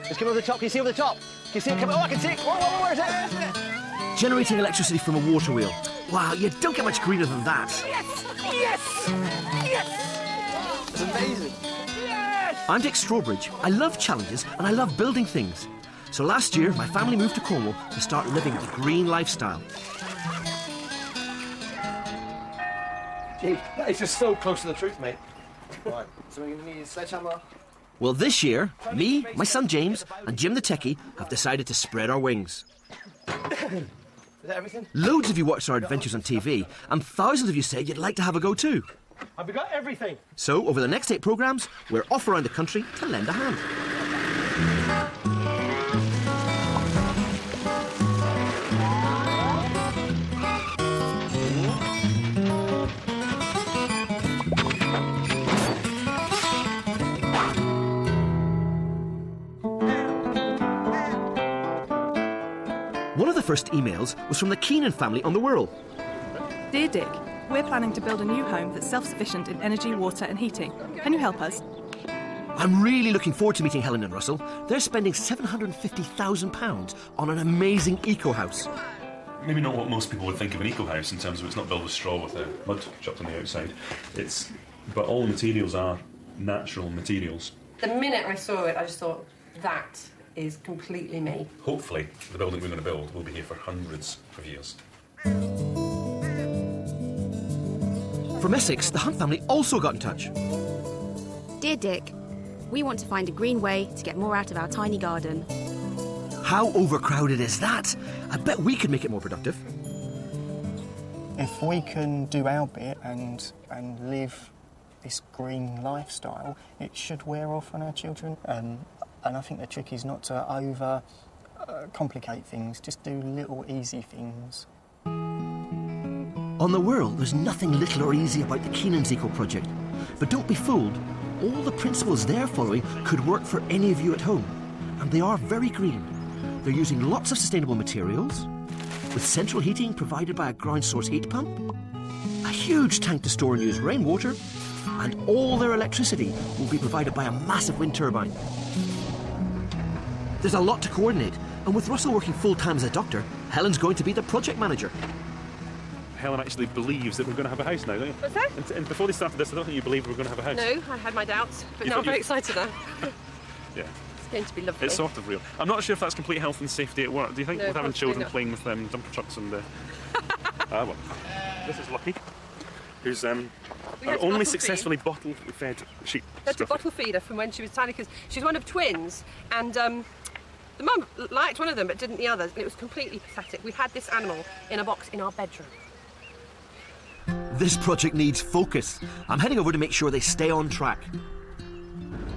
Just come over the top. Can you see over the top? Can you see it coming? Oh, I can see it. Whoa, where is it? Generating electricity from a water wheel. Wow, you don't get much greener than that. Yes! Yes! Yes! It's amazing. Yes! I'm Dick Strawbridge. I love challenges and I love building things. So last year, my family moved to Cornwall to start living the green lifestyle. Gee, that is just so close to the truth, mate. Right, so we're going to need a sledgehammer. Well, this year, me, my son James, and Jim the techie have decided to spread our wings. Is that everything? Loads of you watched our adventures on TV, and thousands of you said you'd like to have a go too. Have we got everything? So, over the next 8 programmes, we're off around the country to lend a hand. One of the first emails was from the Keenan family on the Wirral. Dear Dick, we're planning to build a new home that's self-sufficient in energy, water and heating. Can you help us? I'm really looking forward to meeting Helen and Russell. They're spending £750,000 on an amazing eco-house. Maybe not what most people would think of an eco-house in terms of it's not built with straw with mud chucked on the outside. But all the materials are natural materials. The minute I saw it, I just thought, that is completely me. Hopefully, the building we're going to build will be here for hundreds of years. From Essex, the Hunt family also got in touch. Dear Dick, we want to find a green way to get more out of our tiny garden. How overcrowded is that? I bet we could make it more productive. If we can do our bit and live this green lifestyle, it should wear off on our children. And I think the trick is not to complicate things, just do little easy things. On the Wirral, there's nothing little or easy about the Keenan's Eco project. But don't be fooled, all the principles they're following could work for any of you at home. And they are very green. They're using lots of sustainable materials, with central heating provided by a ground source heat pump, a huge tank to store and use rainwater, and all their electricity will be provided by a massive wind turbine. There's a lot to coordinate, and with Russell working full-time as a doctor, Helen's going to be the project manager. Helen actually believes that we're going to have a house now, don't you? What's that? And before they started this, I don't think you believed we were going to have a house. No, I had my doubts, but now I'm very excited now. Yeah. It's going to be lovely. It's sort of real. I'm not sure if that's complete health and safety at work. Do you think No, with having children not. playing with dumper trucks and... well, this is Lucky, who's We had our to only bottle successfully bottle-fed sheep. That's a bottle feeder from when she was tiny, because she's one of twins, and the mum liked one of them but didn't the others, and it was completely pathetic. We had this animal in a box in our bedroom. This project needs focus. I'm heading over to make sure they stay on track.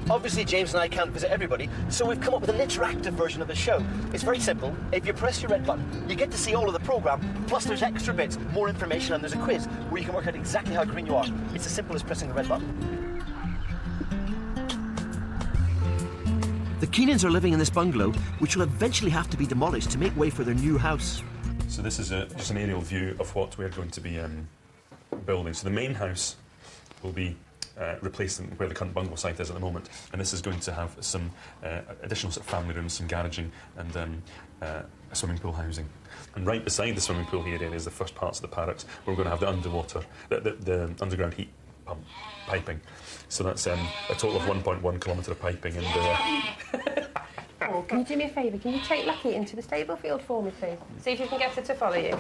Obviously, James and I can't visit everybody, so we've come up with an interactive version of the show. It's very simple. If you press your red button, you get to see all of the programme, plus there's extra bits, more information, and there's a quiz where you can work out exactly how green you are. It's as simple as pressing the red button. The Keenans are living in this bungalow, which will eventually have to be demolished to make way for their new house. So this is just an aerial view of what we're going to be building. So the main house will be replaced where the current bungalow site is at the moment, and this is going to have some additional sort of family rooms, some garaging, and a swimming pool housing. And right beside the swimming pool here is the first parts of the paddocks where we're going to have the underwater, the underground heat pump piping. So that's a total of 1.1 kilometre of piping. And Oh, can you do me a favour? Can you take Lucky into the stable field for me, please? See if you can get her to follow you.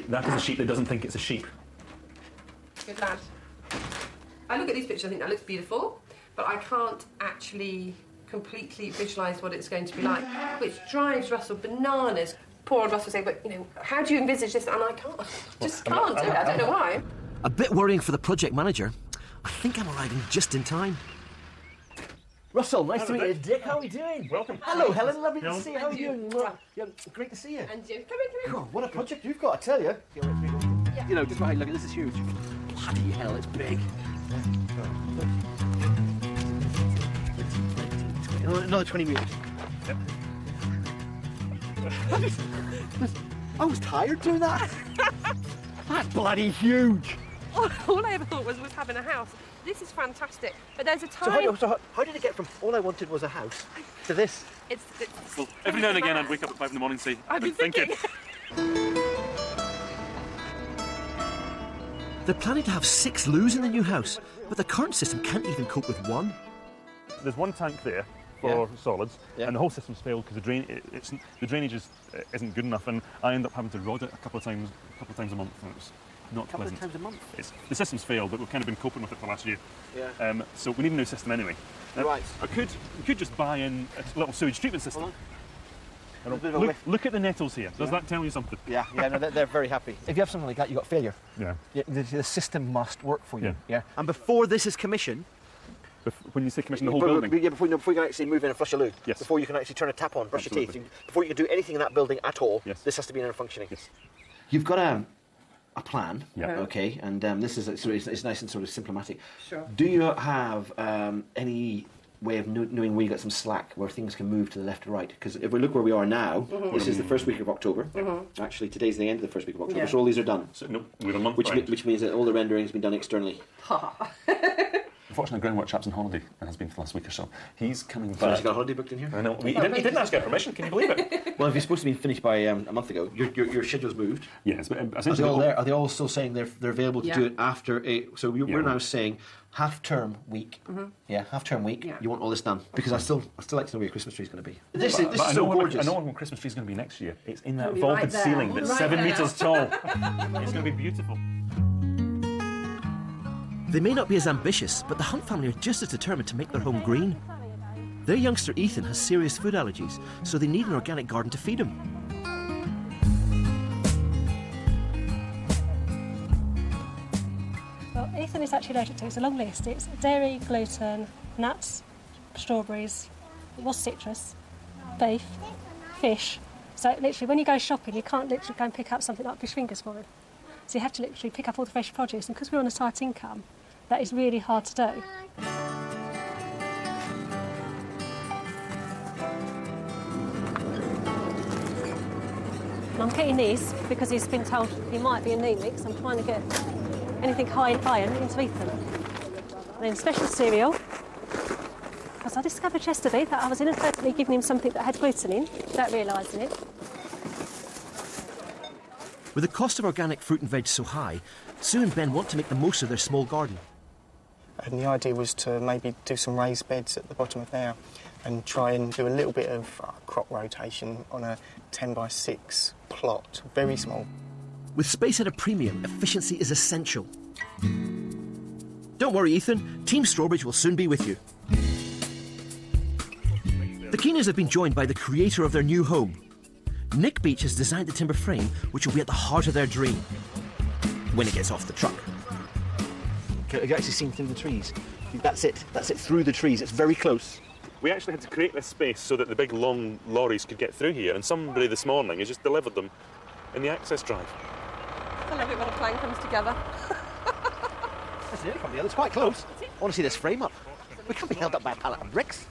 that is a sheep that doesn't think it's a sheep. Good lad. I look at these pictures, I think that looks beautiful, but I can't actually completely visualise what it's going to be like, which drives Russell bananas. Poor old Russell saying, but, you know, how do you envisage this? And I can't. Just can't do it. I don't know why. A bit worrying for the project manager. I think I'm arriving just in time. Russell, nice to meet you. Dick, how are we doing? Welcome. Hello, Helen. Lovely to see you. How are And you you. doing? Yeah, great to see you. And you. Come in, come in. God, what a project you've got, I tell you. You know, just right, look, this is huge. Bloody hell, it's big. Another 20 metres. Yep. I was tired doing that. That's bloody huge. All I ever thought was having a house this is fantastic. But there's a time... So how did it get from all I wanted was a house to this? Well, every now and again I'd wake up at 5 in the morning and say, I've been thinking. They're planning to have 6 loos in the new house, but the current system can't even cope with one. There's one tank there for solids, and the whole system's failed because the drainage isn't good enough, and I end up having to rod it a couple of times a month, and it's not pleasant. Couple of times a month? The system's failed, but we've kind of been coping with it for last year. Yeah. So we need a new system anyway. Right. We could just buy in a little sewage treatment system. Hold on. Look at the nettles here. Does that tell you something? Yeah, no, they're very happy. If you have something like that, you've got failure. Yeah. The system must work for you. Yeah. And before this is commissioned... When you say commission the whole building? Yeah, before you can actually move in and flush a loo. Yes. Before you can actually turn a tap on, brush Absolutely. your teeth. Before you can do anything in that building at all, Yes. this has to be in and functioning. Yes. You've got a plan, Yeah. okay, and this is it's nice and sort of symptomatic. Sure. Do you have any way of knowing where you got some slack, where things can move to the left or right? Because if we look where we are now, this is the first week of October. Actually, today's the end of the first week of October, so all these are done. So, no, we're a month Which behind. which means that all the rendering has been done externally. Unfortunately, groundwork chap's on holiday and has been for the last week or so. He's coming So has back. he got a holiday booked in here? I know. He didn't ask our permission. Can you believe it? Well, if you're supposed to be finished by a month ago, your schedule's moved. Yes, but Are they essentially all there? Are they all still saying they're available to Yeah. do it after a? So we're Yeah. now saying half-term week. Yeah, half-term week. Yeah. You want all this done because I still like to know where your Christmas tree's going to be. This But is I so know gorgeous. I know when Christmas tree's going to be next year. It's in that It'll be vaulted right there. ceiling that's Right 7 there. metres tall. It's going to be beautiful. They may not be as ambitious, but the Hunt family are just as determined to make their home green. Their youngster Ethan has serious food allergies, so they need an organic garden to feed him. Well, Ethan is actually allergic to. It's a long list. It's dairy, gluten, nuts, strawberries, it was citrus, beef, fish. So literally, when you go shopping, you can't literally go and pick up something like fish fingers for him. So you have to literally pick up all the fresh produce, and because we're on a tight income, that is really hard to do. And I'm getting these because he's been told he might be anemic, so I'm trying to get anything high in iron into Ethan. And then special cereal, because I discovered yesterday that I was inadvertently giving him something that had gluten in, without realising it. With the cost of organic fruit and veg so high, Sue and Ben want to make the most of their small garden. And the idea was to maybe do some raised beds at the bottom of there and try and do a little bit of crop rotation on a 10 by 6 plot, very small. With space at a premium, efficiency is essential. Don't worry, Ethan. Team Strawbridge will soon be with you. The Keeners have been joined by the creator of their new home. Nick Beach has designed the timber frame, which will be at the heart of their dream when it gets off the truck. Have you actually seen through the trees? That's it through the trees. It's very close. We actually had to create this space so that the big long lorries could get through here, and somebody this morning has just delivered them in the access drive. I love it when a plan comes together. That's it, from the other. It's quite close. I want to see this frame up. We can't be held up by a pallet of bricks.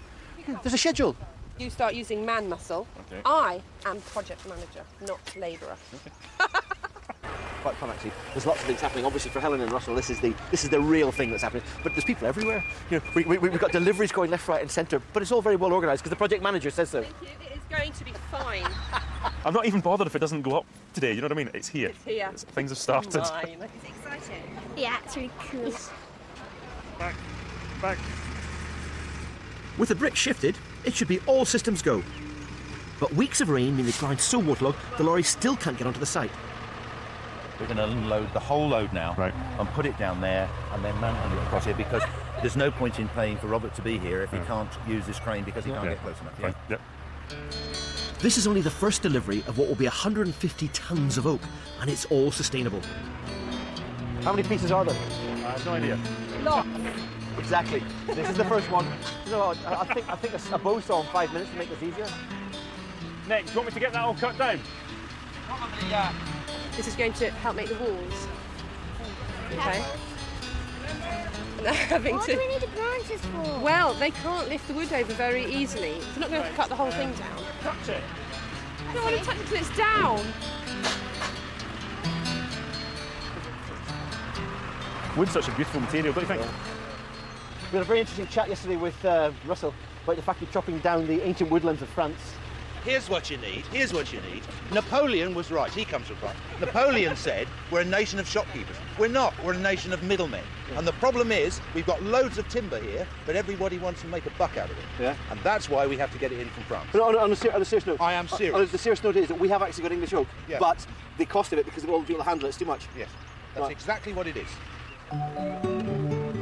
There's a schedule. You start using man muscle. Okay. I am project manager, not labourer. Quite fun, actually. There's lots of things happening. Obviously, for Helen and Russell, this is the real thing that's happening. But there's people everywhere. You know, we've got deliveries going left, right, and centre. But it's all very well organised because the project manager says so. Thank you. It is going to be fine. I'm not even bothered if it doesn't go up today, you know what I mean? It's here. It's here. Things have started. Fine. It's exciting. Yeah, it's really cool. Back. With the brick shifted, it should be all systems go. But weeks of rain mean the ground's so waterlogged, the lorry still can't get onto the site. We're going to unload the whole load now and put it down there and then manhandle it across here because there's no point in paying for Robert to be here if he can't use this crane because he can't get close enough. Fine. Yep. This is only the first delivery of what will be 150 tonnes of oak, and it's all sustainable. How many pieces are there? I have no idea. Lots. Exactly. This is the first one. You know, I think a bow saw in 5 minutes to make this easier. Nick, do you want me to get that all cut down? Probably, yeah. This is going to help make the walls. Okay. And they're having What to. do we need the branches for? Well, they can't lift the wood over very easily. They're not going to cut the whole thing down. Touch it. I don't want to touch it until it's down. Wood's such a beautiful material, don't you think? We had a very interesting chat yesterday with Russell about the fact you're chopping down the ancient woodlands of France. Here's what you need. Here's what you need. Napoleon was right. He comes from France. Napoleon said, we're a nation of shopkeepers. We're not. We're a nation of middlemen. Yeah. And the problem is, we've got loads of timber here, but everybody wants to make a buck out of it. Yeah. And that's why we have to get it in from France. But on a serious note... I am serious. The serious note is that we have actually got English oak, yeah. But the cost of it, because of all the people that handle it, is too much. Yes. That's exactly what it is.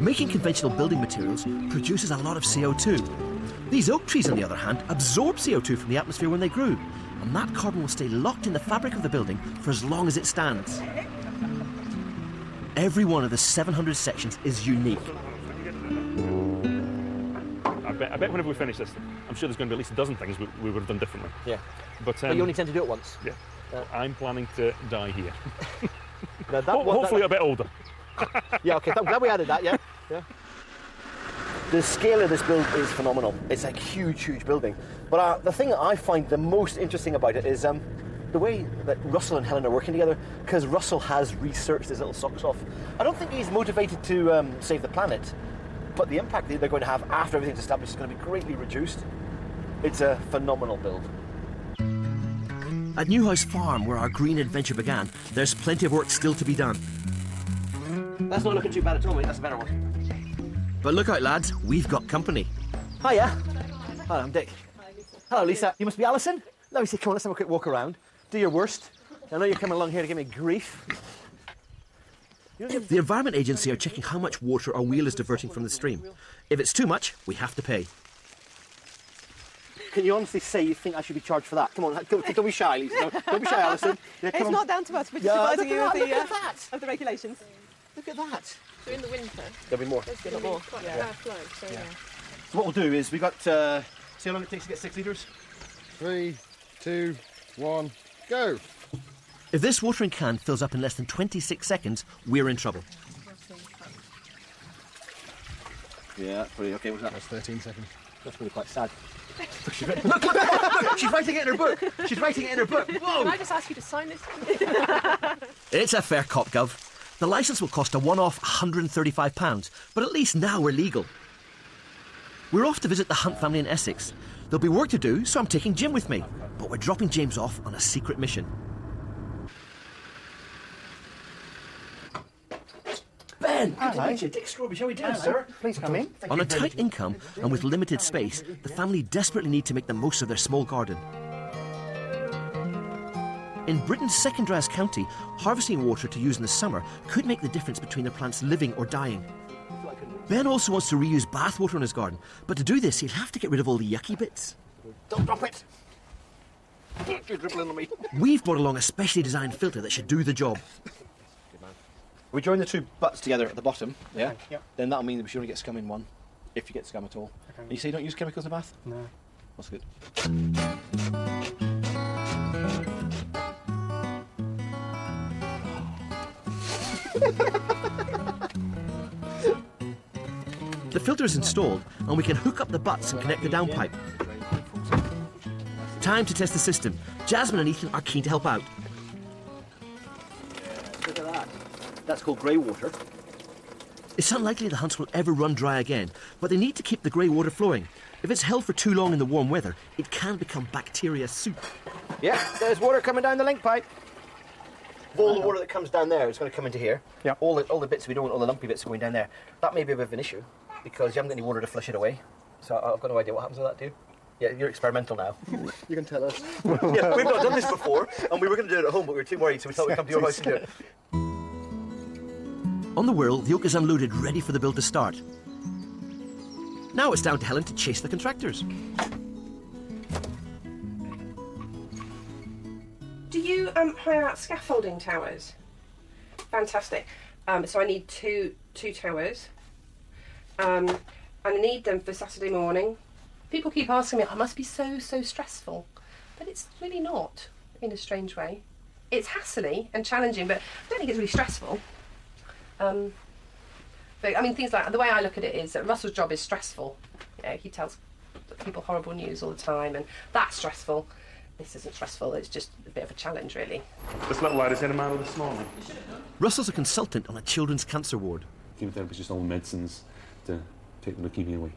Making conventional building materials produces a lot of CO2. These oak trees, on the other hand, absorb CO2 from the atmosphere when they grew, and that carbon will stay locked in the fabric of the building for as long as it stands. Every one of the 700 sections is unique. I bet whenever we finish this, I'm sure there's going to be at least a dozen things we would have done differently. Yeah. But you only tend to do it once. Yeah. I'm planning to die here. Now hopefully a bit older. Yeah, okay, I'm glad we added that, yeah. The scale of this build is phenomenal. It's a huge, huge building. But the thing that I find the most interesting about it is the way that Russell and Helen are working together, because Russell has researched his little socks off. I don't think he's motivated to save the planet, but the impact that they're going to have after everything's established is going to be greatly reduced. It's a phenomenal build. At Newhouse Farm, where our green adventure began, there's plenty of work still to be done. That's not looking too bad at all, mate. That's a better one. But look out, lads, we've got company. Hiya. Hello, I'm Dick. Hello, Lisa. You must be Alison? Let me see, come on, let's have a quick walk around. Do your worst. I know you're coming along here to give me grief. The Environment Agency are checking how much water our wheel is diverting from the stream. If it's too much, we have to pay. Can you honestly say you think I should be charged for that? Come on, don't be shy, Lisa. Don't be shy, Alison. Yeah, it's not down to us. We're just advising you of the regulations. Look at that. So in the winter, there'll be more. There's going to be quite a flow. So what we'll do is we've got. See how long it takes to get 6 litres? 3, 2, 1, go. If this watering can fills up in less than 26 seconds, we're in trouble. Yeah, that's pretty okay. What's that? That's 13 seconds. That's really quite sad. Look, she's writing it in her book. She's writing it in her book. Whoa! Can I just ask you to sign this? It's a fair cop, Gov. The licence will cost a one-off £135, but at least now we're legal. We're off to visit the Hunt family in Essex. There'll be work to do, so I'm taking Jim with me. But we're dropping James off on a secret mission. Ben, good to meet you. Dick Strawberry, shall we do, sir? Please come in. On a tight income and with limited space, the family desperately need to make the most of their small garden. In Britain's second driest county, harvesting water to use in the summer could make the difference between their plants living or dying. Ben also wants to reuse bath water in his garden, but to do this, he'll have to get rid of all the yucky bits. Don't drop it! You're dribbling on me. We've brought along a specially designed filter that should do the job. We join the two butts together at the bottom, yeah? Yep. Then that'll mean that we should only get scum in one, if you get scum at all. Okay. And you say you don't use chemicals in the bath? No. That's good. The filter is installed and we can hook up the butts and connect the downpipe. Time to test the system. Jasmine and Ethan are keen to help out. Look at that. That's called grey water. It's unlikely the Hunts will ever run dry again, but they need to keep the grey water flowing. If it's held for too long in the warm weather, it can become bacteria soup. Yeah, there's water coming down the link pipe. All the water that comes down there is going to come into here. Yeah. All the bits we don't want, all the lumpy bits going down there. That may be a bit of an issue, because you haven't got any water to flush it away. So I've got no idea what happens with that, do you? Yeah, you're experimental now. You can tell us. Yeah, we've not done this before, and we were going to do it at home, but we were too worried, so we thought we'd come to your house and do it. On the Wirral, the oak is unloaded, ready for the build to start. Now it's down to Helen to chase the contractors. Do you hire out scaffolding towers? Fantastic. So I need two towers. And I need them for Saturday morning. People keep asking me, oh, it must be so stressful. But it's really not, in a strange way. It's hassly and challenging, but I don't think it's really stressful. But I mean, things like, the way I look at it is that Russell's job is stressful. You know, he tells people horrible news all the time, and that's stressful. This isn't stressful, it's just a bit of a challenge, really. This little lad is in a man this morning. Russell's a consultant on a children's cancer ward. Chemotherapy is just all medicines to take the leukemia away.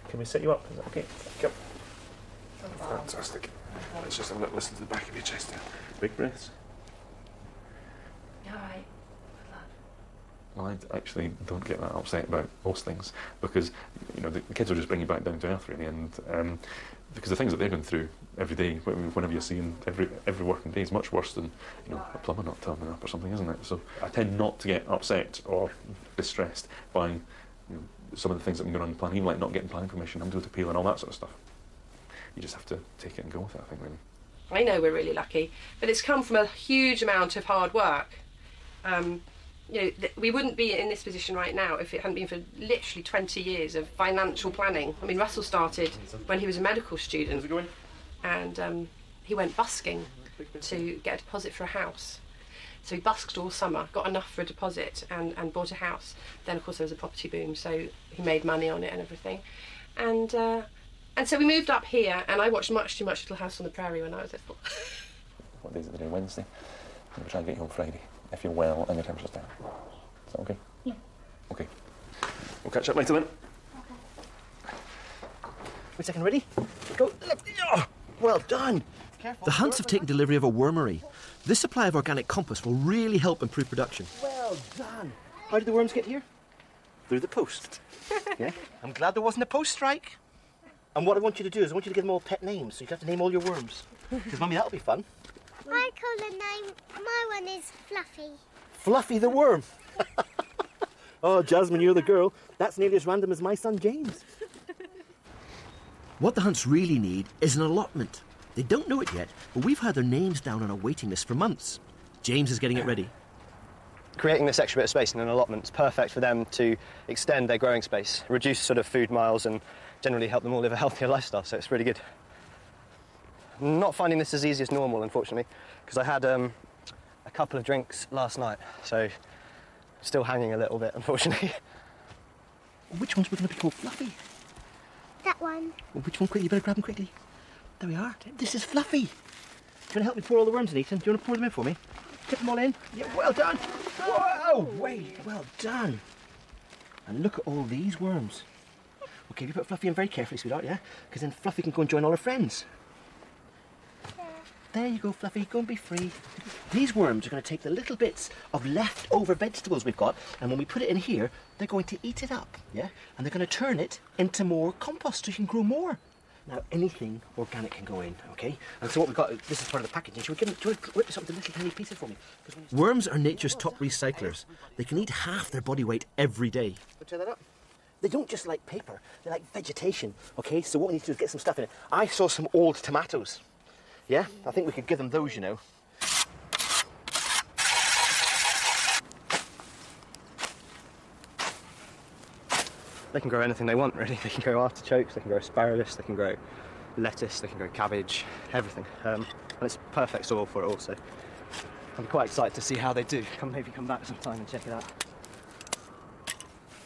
Can we set you up? Is that okay? Come. Fantastic. Let's just have a little listen to the back of your chest there. Big breaths. All right. Well, I actually don't get that upset about most things because, you know, the kids will just bring you back down to earth, really, and because the things that they're going through every day, whenever you see them, every working day is much worse than, you know, a plumber not turning up or something, isn't it? So I tend not to get upset or distressed by, you know, some of the things that can go on in planning, even like not getting planning permission, having to go to appeal and all that sort of stuff. You just have to take it and go with it, I think, really. I know we're really lucky, but it's come from a huge amount of hard work. You know, we wouldn't be in this position right now if it hadn't been for literally 20 years of financial planning. I mean, Russell started when he was a medical student, and he went busking to get a deposit for a house. So he busked all summer, got enough for a deposit, and bought a house. Then, of course, there was a property boom, so he made money on it and everything. And so we moved up here, and I watched much too much Little House on the Prairie when I was little. What days are they doing? Wednesday? We'll try and get you on Friday, if you're well and your temperature's down. Is that okay? Yeah. Okay. We'll catch up later then. Wait a second, ready? Go. Oh, well done. Careful. The Hunts have taken delivery of a wormery. This supply of organic compost will really help improve production. Well done. How did the worms get here? Through the post. Yeah. I'm glad there wasn't a post strike. And what I want you to do is I want you to give them all pet names, so you have to name all your worms. Because, Mummy, that'll be fun. My colour name, my one is Fluffy. Fluffy the worm. Oh, Jasmine, you're the girl. That's nearly as random as my son James. What the Hunts really need is an allotment. They don't know it yet, but we've had their names down on a waiting list for months. James is getting it ready. Creating this extra bit of space in an allotment is perfect for them to extend their growing space, reduce sort of food miles, and generally help them all live a healthier lifestyle, so it's really good. I'm not finding this as easy as normal, unfortunately, because I had a couple of drinks last night, so still hanging a little bit, unfortunately. Which ones were going to be called Fluffy? That one. Well, which one quickly? You better grab them quickly. There we are. This is Fluffy. Do you want to help me pour all the worms in, Ethan? Do you want to pour them in for me? Get them all in. Yeah, well done. Whoa, wait, well done. And look at all these worms. Okay, you put Fluffy in very carefully, sweetheart, yeah? Because then Fluffy can go and join all her friends. There you go, Fluffy, go and be free. These worms are going to take the little bits of leftover vegetables we've got, and when we put it in here, they're going to eat it up, yeah? And they're going to turn it into more compost so you can grow more. Now, anything organic can go in, okay? And so what we've got, this is part of the packaging. Do you want to whip this up into little tiny pieces for me? Worms are nature's top recyclers. They can eat half their body weight every day. Tear that up. They don't just like paper, they like vegetation, okay? So what we need to do is get some stuff in it. I saw some old tomatoes. Yeah? I think we could give them those, you know. They can grow anything they want, really. They can grow artichokes, they can grow asparagus, they can grow lettuce, they can grow cabbage, everything. And it's perfect soil for it also. I'm quite excited to see how they do. Maybe come back sometime and check it out.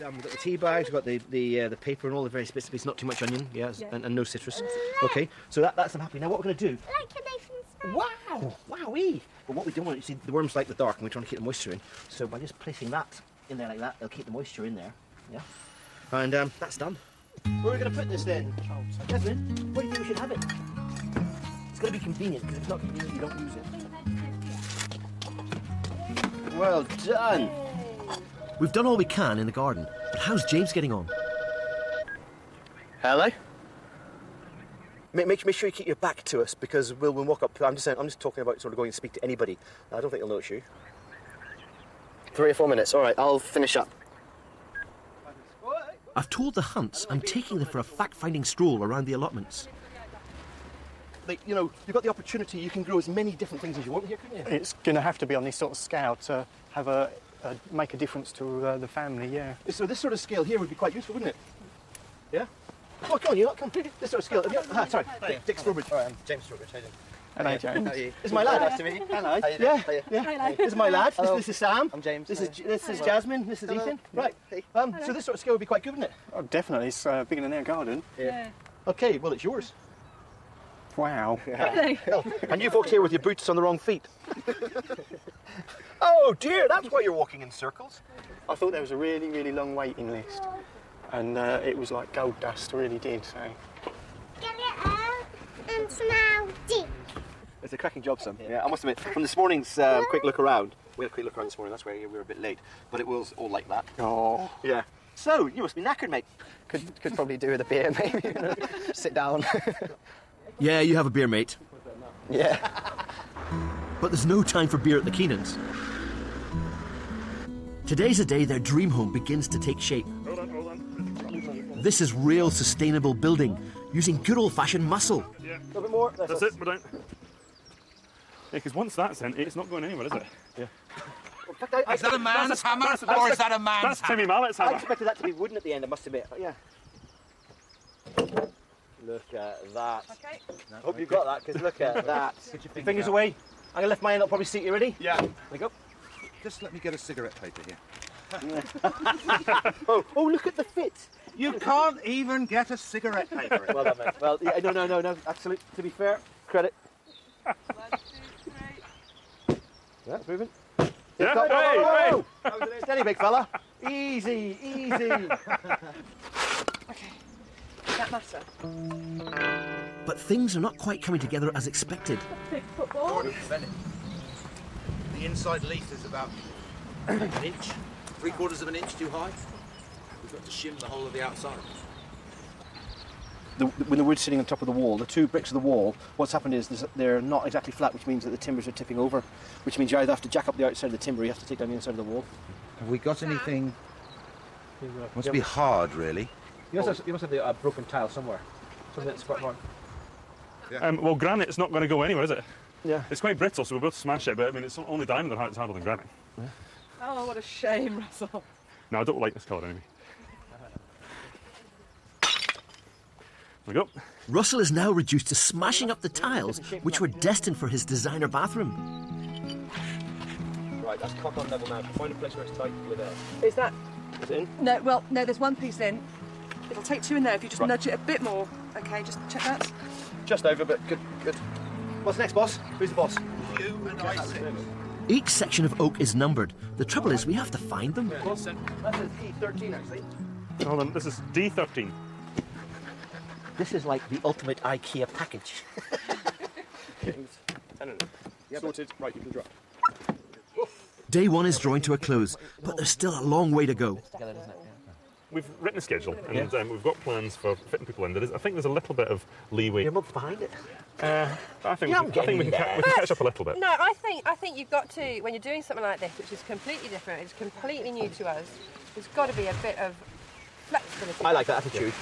We've got the tea bags, we've got the paper and all the various bits and pieces, not too much onion, and no citrus. Okay, so that's I'm happy. Now what we're going to do... Like a Nathan's Wow! Wowee! But what we don't want, you see, the worms like the dark and we're trying to keep the moisture in. So by just placing that in there like that, they'll keep the moisture in there. Yeah? And that's done. Where are we going to put this then? Jasmine, where do you think we should have it? It's going to be convenient, because if it's not convenient, you don't use it. Well done! We've done all we can in the garden, but how's James getting on? Hello? Make sure you keep your back to us, because we'll walk up. I'm just talking about sort of going to speak to anybody. I don't think they'll notice you. 3 or 4 minutes. All right, I'll finish up. I've told the Hunts I'm taking them for a fact-finding stroll around the allotments. You know, you've got the opportunity. You can grow as many different things as you want here, couldn't you? It's going to have to be on this sort of scale to have make a difference to the family, yeah. So this sort of scale here would be quite useful, wouldn't it? Yeah? Oh, come on, you lot, come. This sort of scale. Sorry, Dick Strawbridge. All right, I'm James Strawbridge. How you doing? Hello, James. How are you? This is my lad. Nice to meet you. Hello. How you doing? Yeah. Hello. This is my lad. Hello. This is Sam. I'm James. This is Jasmine. This is Ethan. Right. So this sort of scale would be quite good, wouldn't it? Oh, definitely. It's bigger than our garden. Yeah. Okay, well, it's yours. Wow. Really? And you folks here with your boots on the wrong feet. Oh dear, that's why you're walking in circles. I thought there was a really, really long waiting list, and it was like gold dust, really did, so... Get it out and smell deep. It's a cracking job, son. Yeah, I must admit, from this morning's quick look around, we had a quick look around this morning, that's where we were a bit late, but it was all like that. Oh. Yeah. So, you must be knackered, mate. Could probably do with a beer, maybe. Sit down. Yeah, you have a beer, mate. Yeah. But there's no time for beer at the Keenans. Today's the day their dream home begins to take shape. Hold on. This is real sustainable building, using good old-fashioned muscle. Yeah. A little bit more. That's it, we're down. Yeah, because once that's in, it's not going anywhere, is it? Yeah. Is that a man's hammer or is that a man's That's hammer? Timmy Mallett's I hammer. expected that to be wooden at the end, I must admit. Yeah. Look at that. Okay. I hope you got that, because look at that. Get your fingers away. I'm going to lift mine up, probably seat you ready? Yeah. There you go. Just let me get a cigarette paper here. Oh, look at the fit. You can't even get a cigarette paper. Well done, mate. Well, yeah, no. Absolute. To be fair, credit. 1, 2, 3. Yeah, it's moving. Yeah. Whoa. Hey. Steady, big fella. Easy. Okay. Does that matter? But things are not quite coming together as expected. The inside leaf is about an inch, 3/4 of an inch too high. We've got to shim the whole of the outside. When the wood's sitting on top of the wall, the two bricks of the wall, what's happened is they're not exactly flat, which means that the timbers are tipping over, which means you either have to jack up the outside of the timber or you have to take down the inside of the wall. Have we got anything? Must be hard, really. You must have the broken tile somewhere. Something that's quite hard. Well, granite's not going to go anywhere, is it? Yeah. It's quite brittle, so we'll be able to smash it, but I mean, it's only diamond that's harder than granite. Yeah. Oh, what a shame, Russell. No, I don't like this colour anyway. There we go. Russell is now reduced to smashing up the tiles, which were destined for his designer bathroom. Right, that's cock on level now. Find a place where it's tight with air. Is that... Is it in? No, well, no, there's one piece in. It'll take two in there if you just nudge it a bit more. Okay, just check that. Just over, but good. What's next, boss? Who's the boss? You and I six. Each section of oak is numbered. The trouble is we have to find them. That says E13, actually. Hold on, this is D13. This is like the ultimate IKEA package. Sorted. Right, you can drop. Day one is drawing to a close, but there's still a long way to go. We've written a schedule, and we've got plans for fitting people in. I think there's a little bit of leeway. You're a month behind it. I think we can catch up a little bit. No, I think you've got to, when you're doing something like this, which is completely different, it's completely new to us, there's got to be a bit of flexibility. I like that attitude.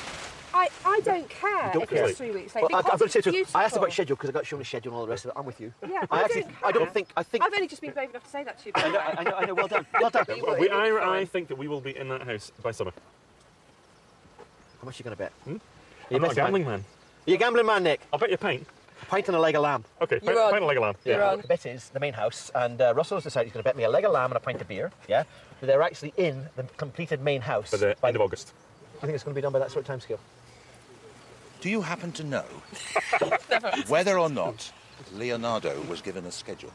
I don't care if it's 3 weeks late. Well, I've got to say it's to you, I asked about beautiful. schedule because I got shown a schedule and all the rest of it. I'm with you. Yeah, I don't think. I've only just been brave enough to say that to you. I know. Well done. I think that we will be in that house by summer. How much are you going to bet? I'm not a gambling man. Are you a gambling man, Nick? I'll bet you a pint. A pint and a leg of lamb. Okay, pint and a leg of lamb. Yeah. The bet is the main house, and Russell's decided he's going to bet me a leg of lamb and a pint of beer. Yeah. But they're actually in the completed main house by the end of August. I think it's going to be done by that sort of time scale. Do you happen to know whether or not Leonardo was given a schedule?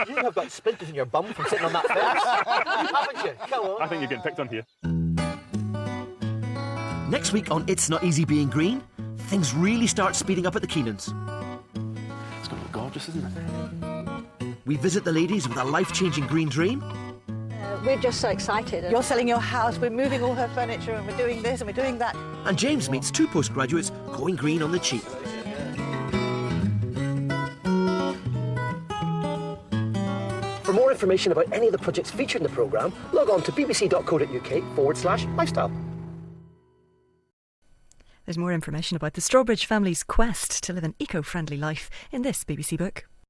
You have got splinters in your bum from sitting on that fence, haven't you? Go on. I think you're getting picked on here. Next week on It's Not Easy Being Green, things really start speeding up at the Keenans. It's going to look gorgeous, isn't it? We visit the ladies with a life-changing green dream. We're just so excited. You're selling your house, we're moving all her furniture, and we're doing this and we're doing that. And James meets two postgraduates going green on the cheap. For more information about any of the projects featured in the programme, log on to bbc.co.uk/lifestyle. There's more information about the Strawbridge family's quest to live an eco-friendly life in this BBC book.